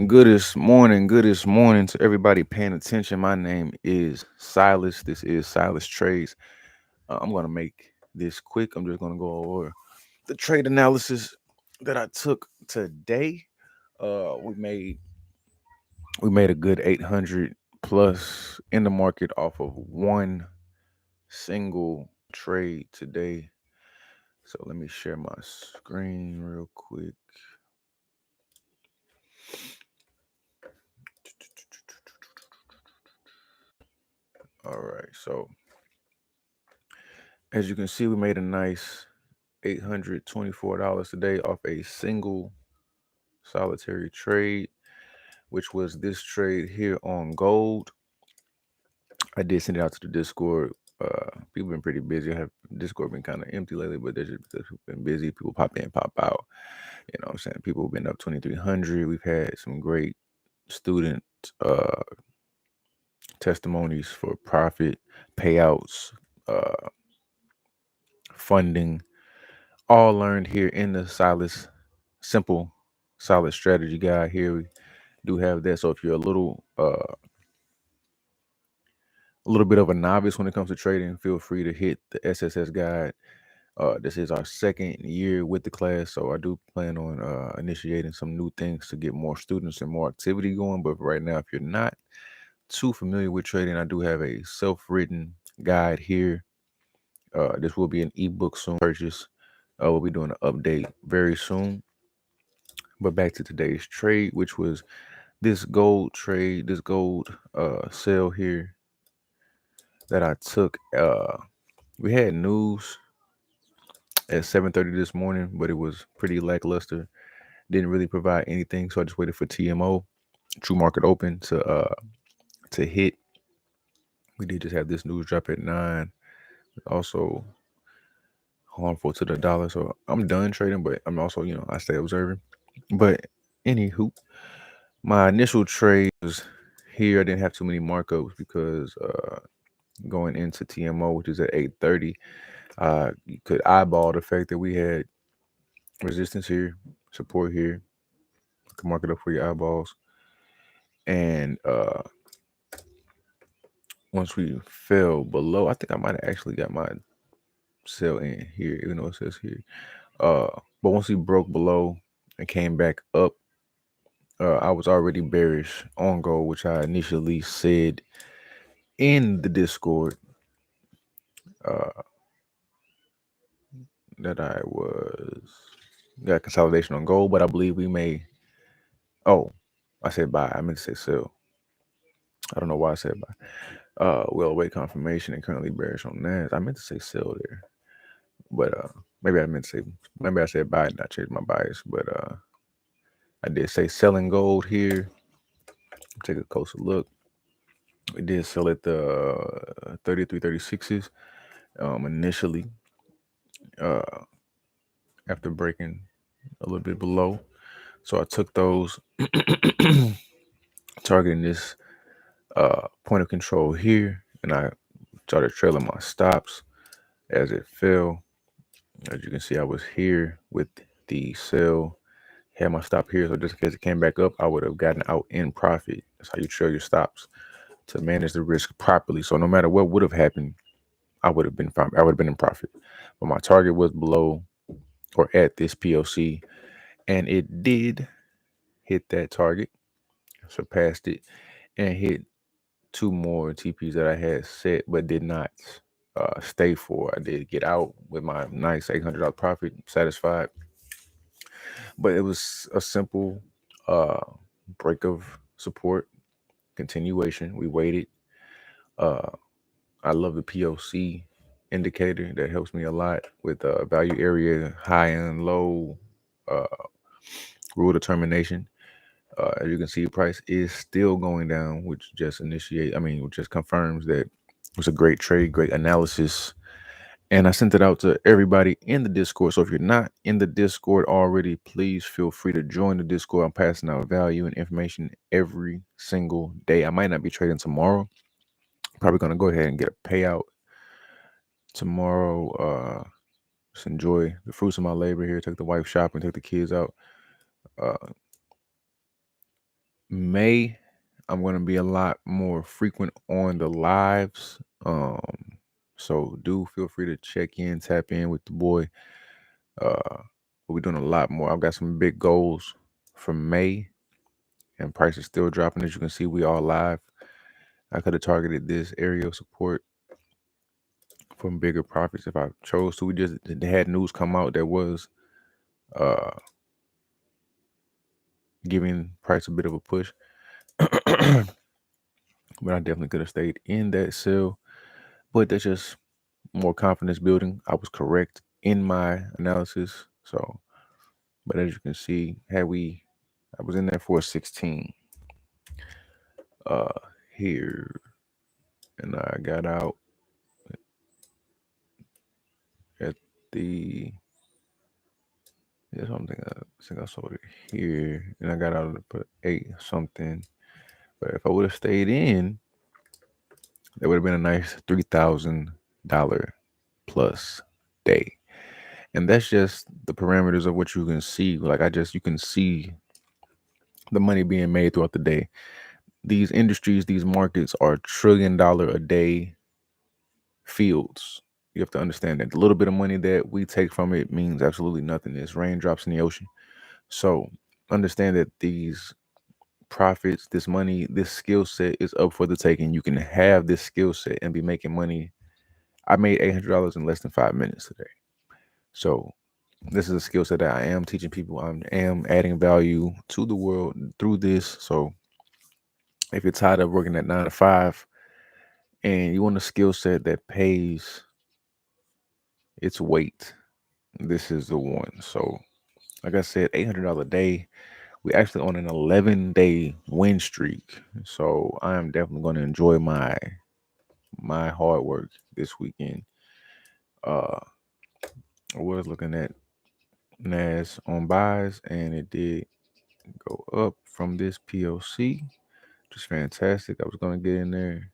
Goodest morning to everybody paying attention. My name is Silis. This is Silis Trades. I'm gonna make this quick. I'm just gonna go over the trade analysis that I took today. We made a good 800 plus in the market off of one single trade today. So let me share my screen real quick. All right, so as you can see, we made a nice $824 today off a single solitary trade, which was this trade here on gold. I did send it out to the Discord. People been pretty busy. Have Discord been kind of empty lately, but that's just because people been busy. People pop in, pop out. You know what I'm saying? People have been up 2,300. We've had some great student uh, testimonies for profit, payouts, uh, funding, all learned here in the simple solid strategy guide. Here we do have that. So if you're a little bit of a novice when it comes to trading, feel free to hit the SSS guide. This is our second year with the class, so I do plan on initiating some new things to get more students and more activity going. But right now, if you're not too familiar with trading, I do have a self-written guide here. This will be an ebook soon. Purchase. We'll be doing an update very soon. But back to today's trade, which was this gold trade, this gold sale here that I took. We had news at 7:30 this morning, but it was pretty lackluster. Didn't really provide anything, so I just waited for TMO, True Market Open, to hit. We did just have this news drop at 9. Also harmful to the dollar, so I'm done trading, but I'm also I stay observing. But anywho, my initial trade was here. I didn't have too many markups because going into TMO, which is at 8:30, you could eyeball the fact that we had resistance here, support here. You can mark it up for your eyeballs. And once we fell below, I think I might have actually got my sell in here, even though it says here. But once we broke below and came back up, I was already bearish on gold, which I initially said in the Discord uh, that I was got consolidation on gold, but I believe we may. Oh, I said buy. I meant to say sell. I don't know why I said buy. We'll await confirmation and currently bearish on that. I meant to say sell there, but maybe I meant to say maybe I said buy and I changed my bias. But I did say selling gold here. Take a closer look. We did sell at the 33.36s initially uh, after breaking a little bit below. So I took those, targeting this point of control here, and I started trailing my stops as it fell. As you can see, I was here with the sell, had my stop here. So just in case it came back up, I would have gotten out in profit. That's how you trail your stops to manage the risk properly. So no matter what would have happened, I would have been fine. I would have been in profit. But my target was below or at this POC, and it did hit that target, surpassed it, and hit two more TPs that I had set but did not stay for. I did get out with my nice $800 profit, satisfied. But it was a simple uh, break of support, continuation. We waited. Uh, I love the POC indicator. That helps me a lot with value area, high and low, uh, rule determination. As you can see, price is still going down, which which just confirms that it was a great trade, great analysis. And I sent it out to everybody in the Discord. So if you're not in the Discord already, please feel free to join the Discord. I'm passing out value and information every single day. I might not be trading tomorrow. Probably going to go ahead and get a payout tomorrow. Just enjoy the fruits of my labor here. Take the wife shopping, take the kids out. Uh, May, I'm going to be a lot more frequent on the lives. So do feel free to check in, tap in with the boy. We're doing a lot more. I've got some big goals for May, and prices still dropping. As you can see, we all live. I could have targeted this area of support from bigger profits if I chose to. We just had news come out that was uh giving price a bit of a push. But I definitely could have stayed in that sell. But that's just more confidence building. I was correct in my analysis. So, but as you can see, I was in there for 16 uh here, and I got out at the something. I think I sold it here, and I got out at put 8 something. But if I would have stayed in, that would have been a nice $3,000 plus day. And that's just the parameters of what you can see. Like you can see the money being made throughout the day. These industries, these markets are $1 trillion a day fields. You have to understand that the little bit of money that we take from it means absolutely nothing. It's raindrops in the ocean. So understand that these profits, this money, this skill set is up for the taking. You can have this skill set and be making money. I made $800 in less than 5 minutes today. So this is a skill set that I am teaching people. I am adding value to the world through this. So if you're tired of working at 9 to 5 and you want a skill set that pays its weight, this is the one. So like I said, $800 a day. We actually on an 11-day win streak. So I am definitely going to enjoy my hard work this weekend. I was looking at NAS on buys, and it did go up from this POC, which is fantastic. I was going to get in there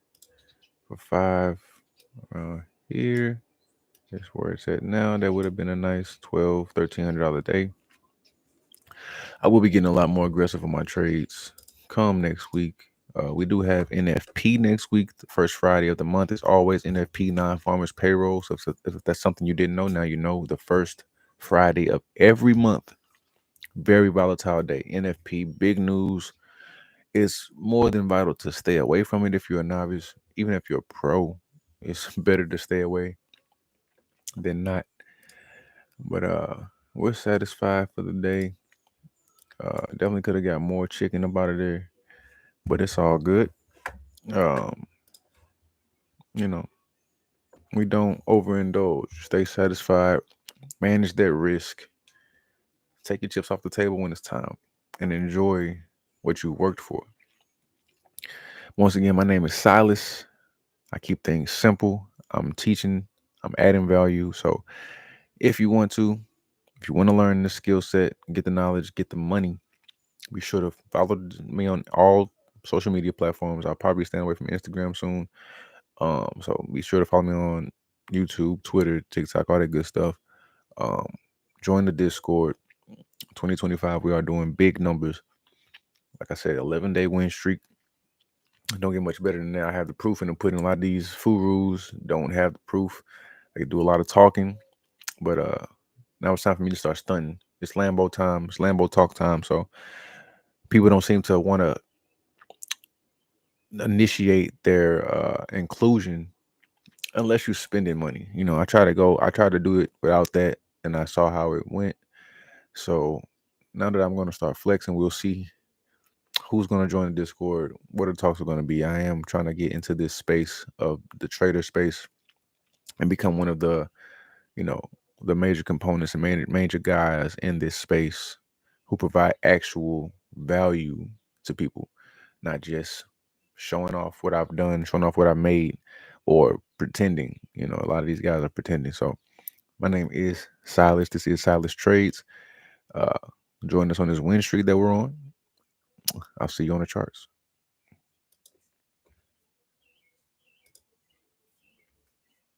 for 5 around here. That's where it's at now. That would have been a nice $1,200-$1,300 a day. I will be getting a lot more aggressive on my trades come next week. We do have NFP next week. The first Friday of the month is always NFP, non-farmers payroll. So if that's something you didn't know, now you know. The first Friday of every month, very volatile day. NFP, big news. It's more than vital to stay away from it if you're a novice. Even if you're a pro, it's better to stay away than not. But we're satisfied for the day. Definitely could have got more chicken up out of there, but it's all good. Um, you know, we don't overindulge. Stay satisfied. Manage that risk. Take your chips off the table when it's time, and enjoy what you worked for. Once again, my name is Silis. I keep things simple. I'm teaching. I'm adding value. So if you want to learn the skill set, get the knowledge, get the money, be sure to follow me on all social media platforms. I'll probably stand away from Instagram soon. So be sure to follow me on YouTube, Twitter, TikTok, all that good stuff. Join the Discord. 2025, we are doing big numbers. Like I said, 11-day win streak. Don't get much better than that. I have the proof in the pudding. A lot of these gurus don't have the proof. They can do a lot of talking, but now it's time for me to start stunting. It's Lambo time. It's Lambo talk time. So people don't seem to want to initiate their inclusion unless you're spending money. I tried to do it without that, and I saw how it went. So now that I'm going to start flexing, we'll see who's going to join the Discord, what the talks are going to be. I am trying to get into this space of the trader space and become one of the, you know, the major components and major guys in this space who provide actual value to people, not just showing off what I've done, showing off what I've made, or pretending. A lot of these guys are pretending. So my name is Silas. This is Silas Trades. Uh, join us on this win streak that we're on. I'll see you on the charts.